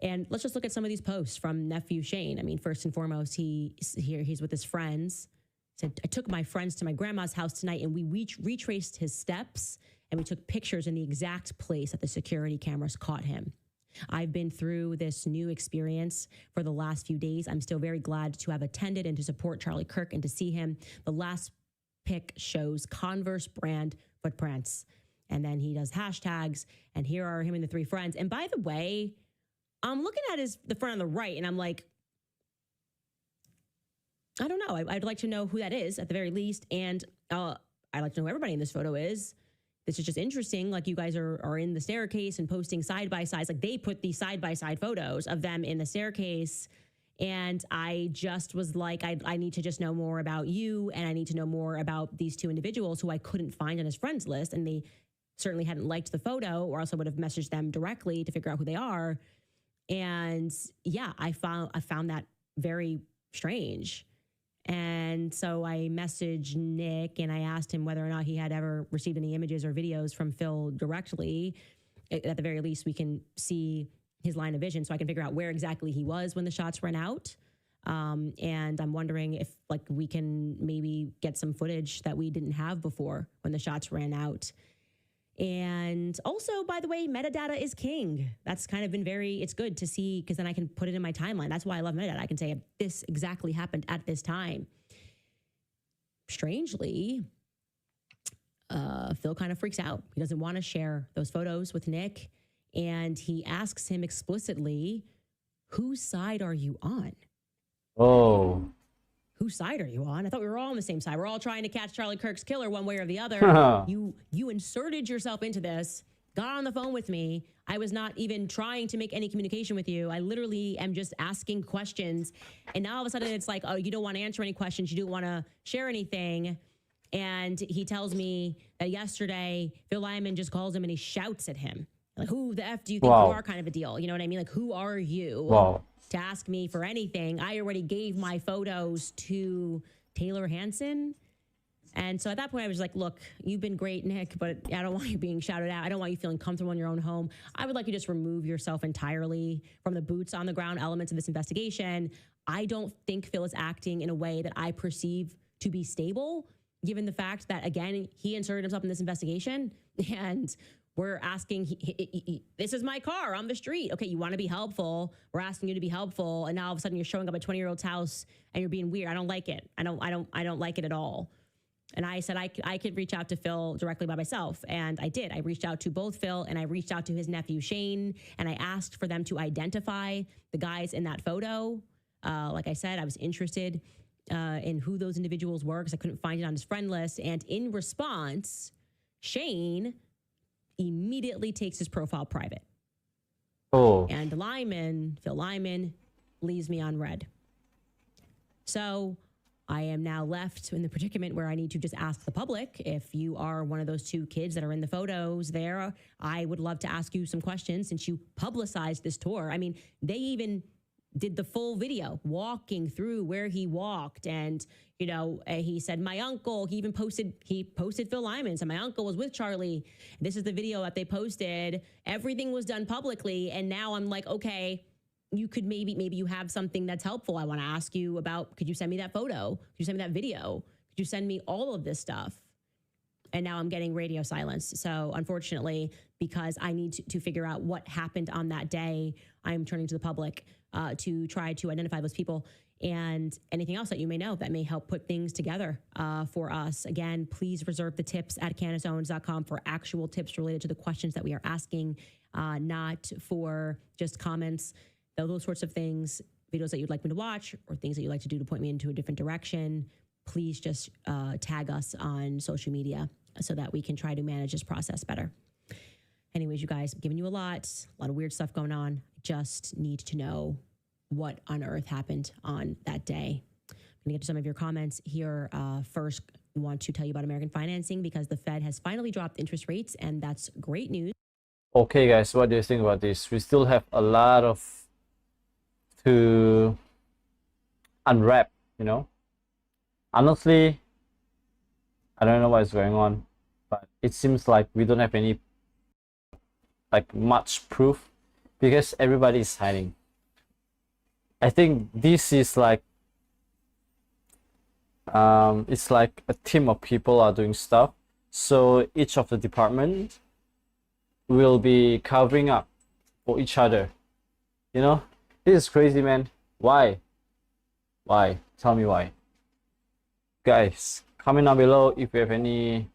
And let's just look at some of these posts from nephew Shane. I mean, first and foremost, he's with his friends. Said, I took my friends to my grandma's house tonight, and we retraced his steps, and we took pictures in the exact place that the security cameras caught him. I've been through this new experience for the last few days. I'm still very glad to have attended and to support Charlie Kirk and to see him. The last pic shows Converse brand footprints. And then he does hashtags, and here are him and the three friends. And by the way, I'm looking at the front on the right, and I'm like, I don't know. I'd like to know who that is at the very least. And I'd like to know who everybody in this photo is. This is just interesting. Like, you guys are in the staircase and posting side by sides. Like, they put these side by side photos of them in the staircase. And I just was like, I need to just know more about you. And I need to know more about these two individuals who I couldn't find on his friends list. And they certainly hadn't liked the photo, or else I would have messaged them directly to figure out who they are. And yeah, I found that very strange. And so I messaged Nick and I asked him whether or not he had ever received any images or videos from Phil directly. At the very least, we can see his line of vision so I can figure out where exactly he was when the shots ran out. And I'm wondering if like we can maybe get some footage that we didn't have before when the shots ran out. And also, by the way, metadata is king. That's kind of been it's good to see, because then I can put it in my timeline. That's why I love metadata. I can say this exactly happened at this time. Strangely, Phil kind of freaks out. He doesn't want to share those photos with Nick. And he asks him explicitly, whose side are you on? Oh. Whose side are you on? I thought we were all on the same side. We're all trying to catch Charlie Kirk's killer one way or the other. You inserted yourself into this, got on the phone with me. I was not even trying to make any communication with you. I literally am just asking questions. And now all of a sudden it's like, oh, you don't want to answer any questions. You don't want to share anything. And he tells me that yesterday, Phil Lyman just calls him and he shouts at him. Like, who the F do you think you are, kind of a deal? You know what I mean? Like, who are you? To ask me for anything. I already gave my photos to Taylor Hansen. And so at that point, I was like, look, you've been great, Nick, but I don't want you being shouted out. I don't want you feeling comfortable in your own home. I would like you to just remove yourself entirely from the boots on the ground elements of this investigation. I don't think Phil is acting in a way that I perceive to be stable, given the fact that, again, he inserted himself in this investigation, and we're asking, this is my car on the street. Okay, you want to be helpful. We're asking you to be helpful. And now all of a sudden you're showing up at a 20-year-old's house and you're being weird. I don't like it. I don't like it at all. And I said I could reach out to Phil directly by myself. And I did. I reached out to both Phil and I reached out to his nephew, Shane. And I asked for them to identify the guys in that photo. Like I said, I was interested in who those individuals were because I couldn't find it on his friend list. And in response, Shane immediately takes his profile private. Oh. And Phil Lyman, leaves me on red. So I am now left in the predicament where I need to just ask the public, if you are one of those two kids that are in the photos there, I would love to ask you some questions since you publicized this tour. I mean, they even did the full video walking through where he walked. And, you know, he said, my uncle, he posted Phil Lyman. So my uncle was with Charlie. This is the video that they posted. Everything was done publicly. And now I'm like, okay, you could maybe you have something that's helpful. I want to ask you about, could you send me that photo? Could you send me that video? Could you send me all of this stuff? And now I'm getting radio silence. So unfortunately, because I need to figure out what happened on that day, I'm turning to the public to try to identify those people and anything else that you may know that may help put things together for us. Again, please reserve the tips at CandaceOwens.com for actual tips related to the questions that we are asking. not for just comments, those sorts of things, videos that you'd like me to watch or things that you'd like to do to point me into a different direction. Please just tag us on social media so that we can try to manage this process better. Anyways, you guys, I'm giving you a lot of weird stuff going on. Just need to know what on earth happened on that day. I'm gonna get to some of your comments here. First, I want to tell you about American financing because the Fed has finally dropped interest rates, and that's great news. Okay, guys, what do you think about this? We still have a lot of to unwrap, you know. Honestly, I don't know what is going on, but it seems like we don't have any much proof because everybody is hiding. I think this is it's like a team of people are doing stuff, so each of the department will be covering up for each other, you know. This is crazy, man. Why tell me why, guys. Comment down below if you have any,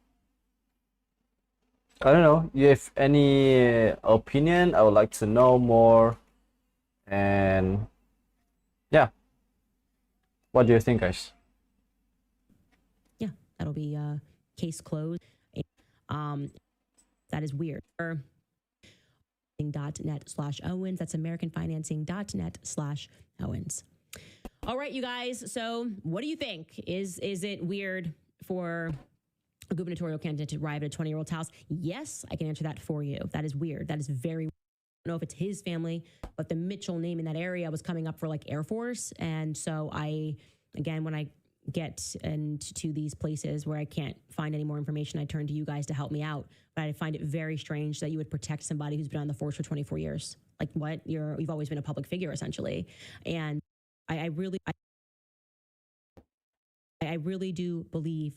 I don't know, you have any opinion. I would like to know more. And yeah, what do you think, guys? Yeah, that'll be case closed. That is weird. .net/Owens. That's AmericanFinancing.net/Owens. All right, you guys. So what do you think? Is it weird for a gubernatorial candidate to arrive at a 20-year-old's house? Yes, I can answer that for you. That is weird. That is very weird. I don't know if it's his family, but the Mitchell name in that area was coming up for like Air Force. And so again, when I get into these places where I can't find any more information, I turn to you guys to help me out. But I find it very strange that you would protect somebody who's been on the force for 24 years. Like what? You've always been a public figure, essentially. And I really do believe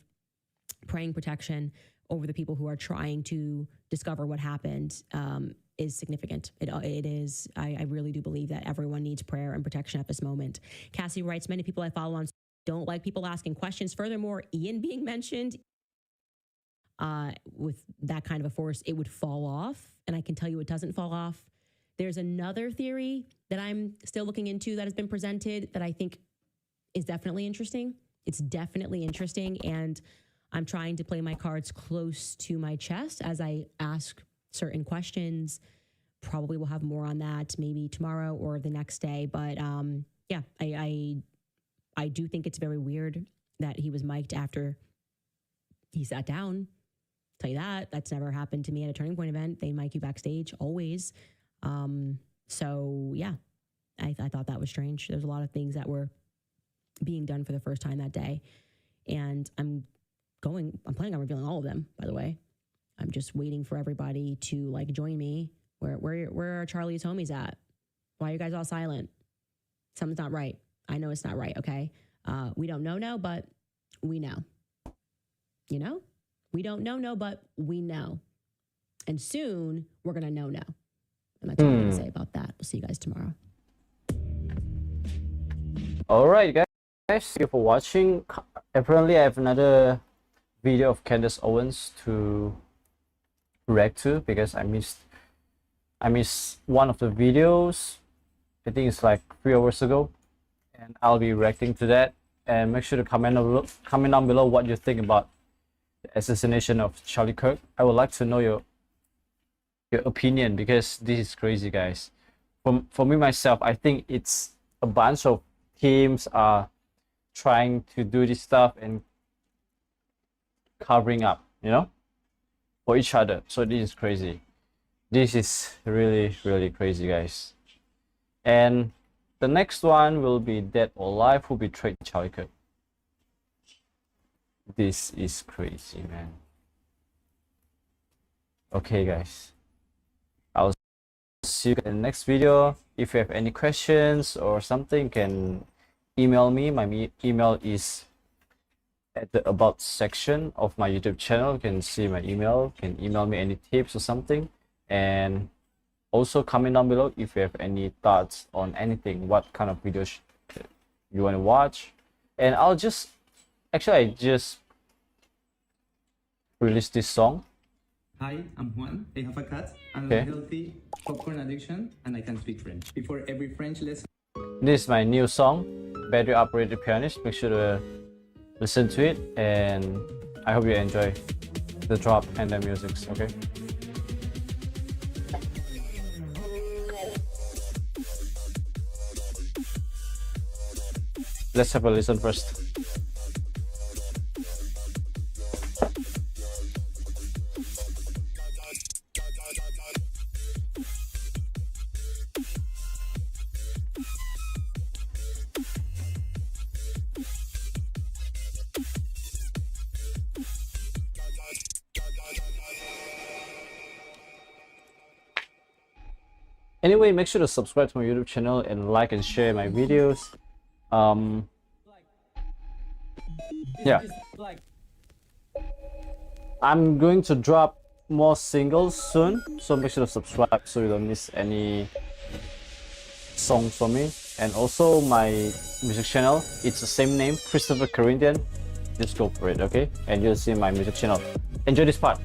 praying protection over the people who are trying to discover what happened is significant. It is. I really do believe that everyone needs prayer and protection at this moment. Cassie writes, many people I follow on don't like people asking questions. Furthermore, Ian being mentioned, with that kind of a force, it would fall off. And I can tell you it doesn't fall off. There's another theory that I'm still looking into that has been presented that I think is definitely interesting. It's definitely interesting. And I'm trying to play my cards close to my chest as I ask certain questions. Probably will have more on that maybe tomorrow or the next day. But yeah, I do think it's very weird that he was mic'd after he sat down. Tell you that. That's never happened to me at a Turning Point event. They mic you backstage always. So yeah, I thought that was strange. There's a lot of things that were being done for the first time that day. And I'm planning on revealing all of them, by the way. I'm just waiting for everybody to like join me. Where are Charlie's homies at? Why are you guys all silent? Something's not right. I know it's not right, okay? We don't know, but we know. You know? We don't know, but we know. And soon, we're going to know. And that's all I'm going to say about that. We'll see you guys tomorrow. All right, guys. Thank you for watching. Apparently, I have another video of Candace Owens to react to because I missed one of the videos. I think it's like 3 hours ago. And I'll be reacting to that. And make sure to comment down below what you think about the assassination of Charlie Kirk. I would like to know your opinion because this is crazy, guys. For me myself, I think it's a bunch of teams are trying to do this stuff and covering up, you know, for each other. So this is crazy. This is really, really crazy, guys. And the next one will be Dead or Alive, Who Betrayed Charlie Kirk. This is crazy, man. Okay, guys. I'll see you in the next video. If you have any questions or something, you can email me. My email is at the About section of my YouTube channel. You can see my email. You can email me any tips or something. And also comment down below if you have any thoughts on anything, what kind of videos you want to watch. And I just released this song Hi, I'm Juan. I have a cat and Okay. a healthy popcorn addiction, and I can speak French. Before every French lesson, This is my new song, Battery Operated Pianist. Make sure to listen to it, and I hope you enjoy the drop and the music. Okay. Let's have a listen first. Anyway, make sure to subscribe to my YouTube channel and like and share my videos. Yeah, I'm going to drop more singles soon, so make sure to subscribe so you don't miss any songs from me. And also my music channel, it's the same name, Christopher Corinthian. Just go for it, okay? And you'll see my music channel. Enjoy this part.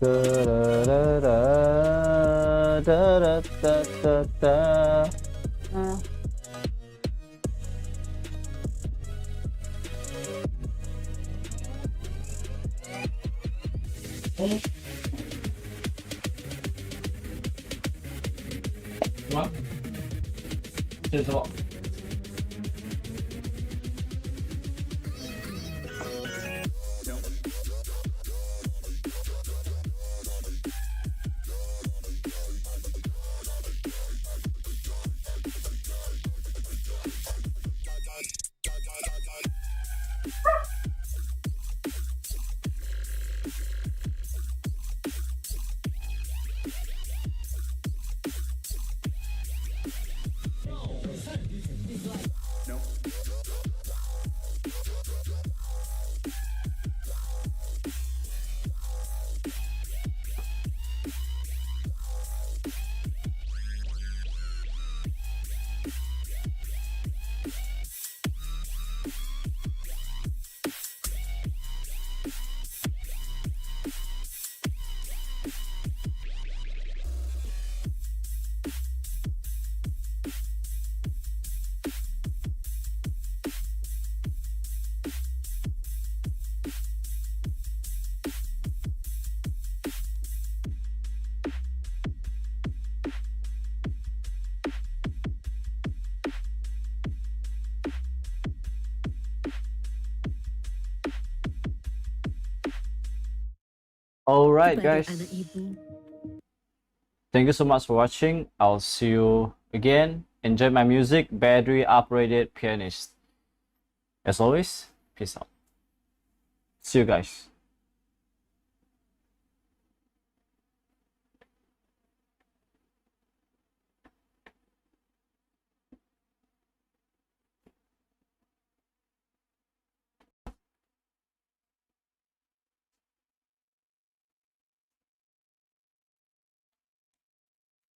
Da da da da da da da da. What? 这是什么？ Alright guys, thank you so much for watching. I'll see you again. Enjoy my music, Battery Operated Pianist. As always, peace out. See you guys.